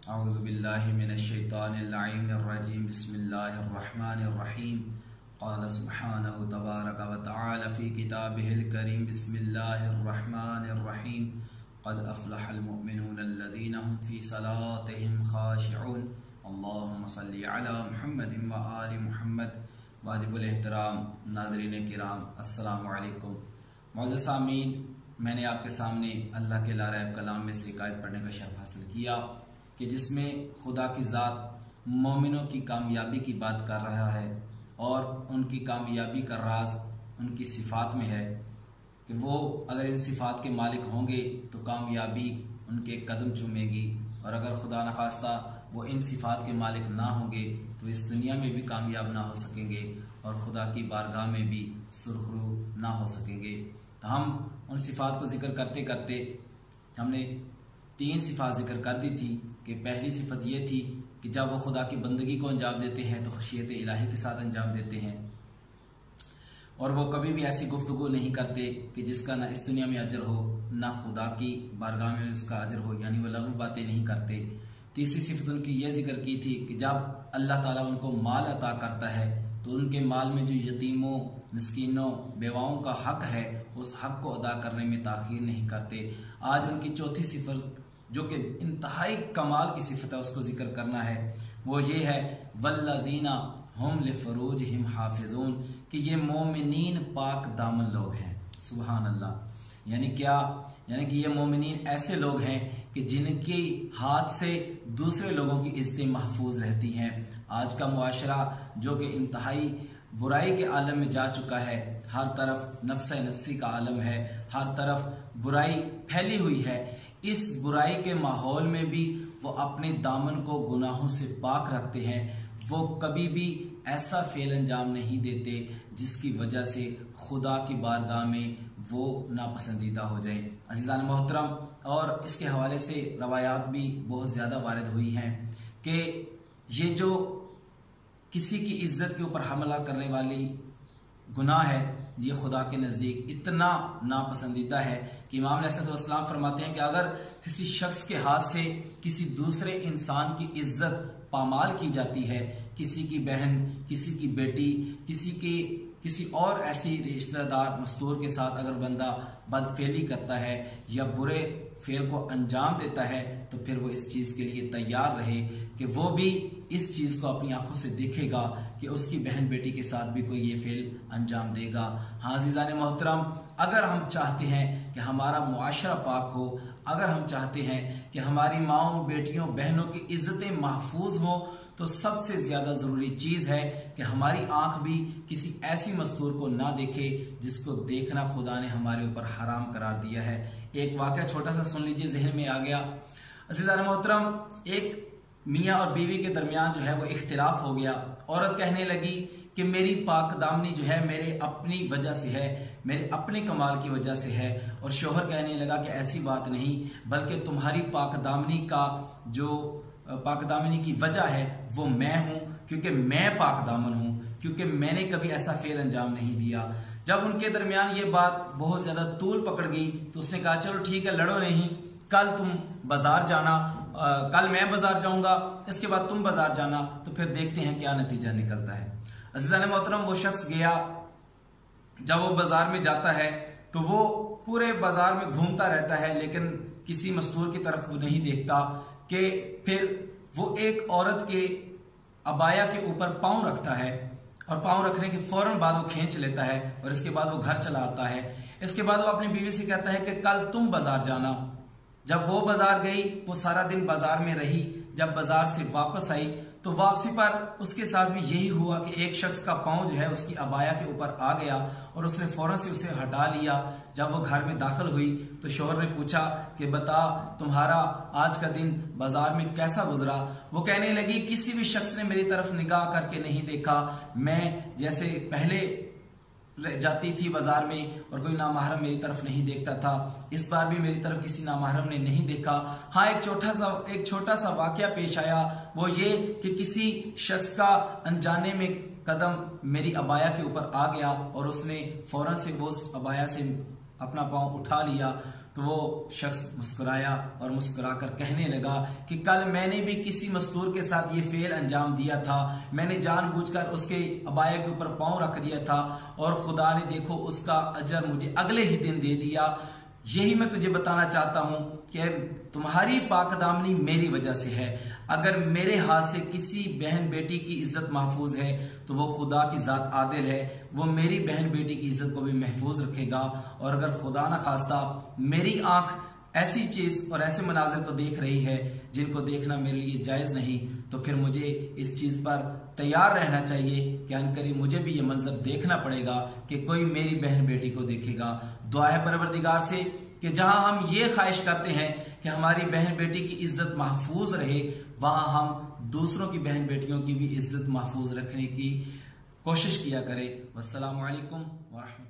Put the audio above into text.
अऊज़ुबिल्लाहि मिनश्शैतानिर्रजीम बिस्मिल्लाहिर्रहमानिर्रहीम क़ाल सुब्हानहु तबारक व तआला फ़ी किताबिहिल करीम बिस्मिल्लाहिर्रहमानिर्रहीम क़द अफ़लहल मुमिनून अल्लज़ीना हुम फ़ी सलातिहिम ख़ाशिऊन अल्लाहुम्मा सल्लि अला मुहम्मदिन व आलि मुहम्मद। वाजिबुल एहतराम नाज़रीन किराम, अस्सलामु अलैकुम। मौजूद सामीन, मैंने आपके सामने अल्लाह के लारैब कलाम में से एक आयत पढ़ने का शर्फ हासिल किया कि जिसमें खुदा की ज़ात मोमिनों की कामयाबी की बात कर रहा है और उनकी कामयाबी का राज उनकी सिफ़ात में है कि वो अगर इन सिफ़ात के मालिक होंगे तो कामयाबी उनके कदम चूमेगी, और अगर खुदा न खास्ता वो इन सिफ़ात के मालिक ना होंगे तो इस दुनिया में भी कामयाब ना हो सकेंगे और खुदा की बारगाह में भी सुरखरू ना हो सकेंगे। तो हम उन सिफ़ात को जिक्र करते करते हमने 3 सिफ़ात जिक्र कर दी थी कि पहली सिफत ये थी कि जब वो खुदा की बंदगी को अंजाम देते हैं तो खशियत इलाही के साथ अंजाम देते हैं, और वो कभी भी ऐसी गुफ्तगू नहीं करते कि जिसका ना इस दुनिया में अजर हो ना खुदा की बारगाह में उसका अजर हो, यानी वो लग़व बातें नहीं करते। तीसरी सिफत उनकी ये जिक्र की थी कि जब अल्लाह ताला उनको माल अता करता है तो उनके माल में जो यतीमों, मिस्कीनों, बेवाओं का हक है उस हक को अदा करने में ताख़ीर नहीं करते। आज उनकी चौथी सिफत जो कि इंतहाई कमाल की सिफत है उसको जिक्र करना है, वो ये है वल्लज़ीना हुम लिफ़ुरूजिहिम हाफ़िज़ून, कि ये मोमिनीन पाक दामन लोग हैं। सुभान अल्लाह। यानी क्या? यानी कि ये मोमिनीन ऐसे लोग हैं कि जिनके हाथ से दूसरे लोगों की इज्जतें महफूज रहती हैं। आज का मुआशरा जो कि इंतहाई बुराई के आलम में जा चुका है, हर तरफ नफ्स नफ्सी का आलम है, हर तरफ बुराई फैली हुई है। इस बुराई के माहौल में भी वो अपने दामन को गुनाहों से पाक रखते हैं। वो कभी भी ऐसा फेल अंजाम नहीं देते जिसकी वजह से खुदा की बारगाह में वो नापसंदीदा हो जाए। अज़ीज़ान मोहतरम, और इसके हवाले से रवायात भी बहुत ज़्यादा वारिद हुई हैं कि ये जो किसी की इज्जत के ऊपर हमला करने वाली गुनाह है, ये खुदा के नज़दीक इतना नापसंदीदा है कि इमाम अलैहिस्सलाम फरमाते हैं कि अगर किसी शख्स के हाथ से किसी दूसरे इंसान की इज्जत पामाल की जाती है, किसी की बहन, किसी की बेटी, किसी और ऐसी रिश्तेदार मस्तूर के साथ अगर बंदा बदफेली करता है या बुरे फेल को अंजाम देता है, तो फिर वो इस चीज़ के लिए तैयार रहे कि वो भी इस चीज़ को अपनी आंखों से देखेगा कि उसकी बहन बेटी के साथ भी कोई ये फेल अंजाम देगा। हाँ अज़ीज़ान मोहतरम, अगर हम चाहते हैं कि हमारा मुआशरा पाक हो, अगर हम चाहते हैं कि हमारी माओं, बेटियों, बहनों की इज्जतें महफूज हों, तो सबसे ज़्यादा ज़रूरी चीज़ है कि हमारी आंख भी किसी ऐसी मस्तूर को ना देखे जिसको देखना खुदा ने हमारे ऊपर हराम करार दिया है। एक वाक़या छोटा सा सुन लीजिए, जहन में आ गया। अज़ीज़ान मोहतरम, एक मियाँ और बीवी के दरमियान जो है वो इख्तिलाफ हो गया। औरत कहने लगी कि मेरी पाकदामनी जो है मेरे अपनी वजह से है, मेरे अपने कमाल की वजह से है, और शोहर कहने लगा कि ऐसी बात नहीं, बल्कि तुम्हारी पाकदामनी का जो पाकदामनी की वजह है वो मैं हूँ, क्योंकि मैं पाकदामन हूँ, क्योंकि मैंने कभी ऐसा फेल अंजाम नहीं दिया। जब उनके दरमियान ये बात बहुत ज्यादा तूल पकड़ गई तो उसने कहा चलो ठीक है, लड़ो नहीं, कल तुम बाजार जाना, कल मैं बाजार जाऊंगा, इसके बाद तुम बाजार जाना, तो फिर देखते हैं क्या नतीजा निकलता है। अज़ीज़ान मोहतरम, वो शख्स गया। जब वो बाजार में जाता है तो वो पूरे बाजार में घूमता रहता है, लेकिन किसी मस्तूर की तरफ वो नहीं देखता कि फिर वो एक औरत के अबाया के ऊपर पांव रखता है, और पांव रखने के फौरन बाद वो खींच लेता है, और इसके बाद वो घर चला आता है। इसके बाद वो अपनी बीवी से कहता है कि कल तुम बाजार जाना। जब वो बाजार गई, वो सारा दिन बाजार में रही। जब बाजार से वापस आई तो वापसी पर उसके साथ भी यही हुआ कि एक शख्स का पांव जो है उसकी अबाया के ऊपर आ गया और उसने फौरन से उसे हटा लिया। जब वो घर में दाखिल हुई तो शौहर ने पूछा कि बता, तुम्हारा आज का दिन बाजार में कैसा गुजरा? वो कहने लगी किसी भी शख्स ने मेरी तरफ निगाह करके नहीं देखा, मैं जैसे पहले जाती थी बाजार में और कोई नामहरम मेरी तरफ नहीं देखता था, इस बार भी मेरी तरफ किसी नामहरम ने नहीं देखा। हाँ, एक छोटा सा वाकया पेश आया, वो ये कि किसी शख्स का अनजाने में कदम मेरी अबाया के ऊपर आ गया और उसने फौरन से वो उस अबाया से अपना पांव उठा लिया। तो वो शख्स मुस्कुराया और मुस्कुराकर कहने लगा कि कल मैंने भी किसी मस्तूर के साथ ये फेल अंजाम दिया था, मैंने जानबूझकर उसके अबाया के ऊपर पांव रख दिया था और खुदा ने देखो उसका अजर मुझे अगले ही दिन दे दिया। यही मैं तुझे बताना चाहता हूं कि तुम्हारी पाकदामनी मेरी वजह से है। अगर मेरे हाथ से किसी बहन बेटी की इज्जत महफूज है तो वो खुदा की जात आदिल है, वो मेरी बहन बेटी की इज्जत को भी महफूज रखेगा। और अगर खुदा ना खास्ता मेरी आंख ऐसी चीज और ऐसे मनाजिर को देख रही है जिनको देखना मेरे लिए जायज नहीं, तो फिर मुझे इस चीज पर तैयार रहना चाहिए कि अनकरीब मुझे भी ये मंजर देखना पड़ेगा कि कोई मेरी बहन बेटी को देखेगा। दुआ है परवरदिगार से कि जहां हम ये ख्वाहिश करते हैं कि हमारी बहन बेटी की इज्जत महफूज रहे, वहां हम दूसरों की बहन बेटियों की भी इज्जत महफूज रखने की कोशिश किया करें। वस्सलामु अलैकुम व रहमतुल्लाह।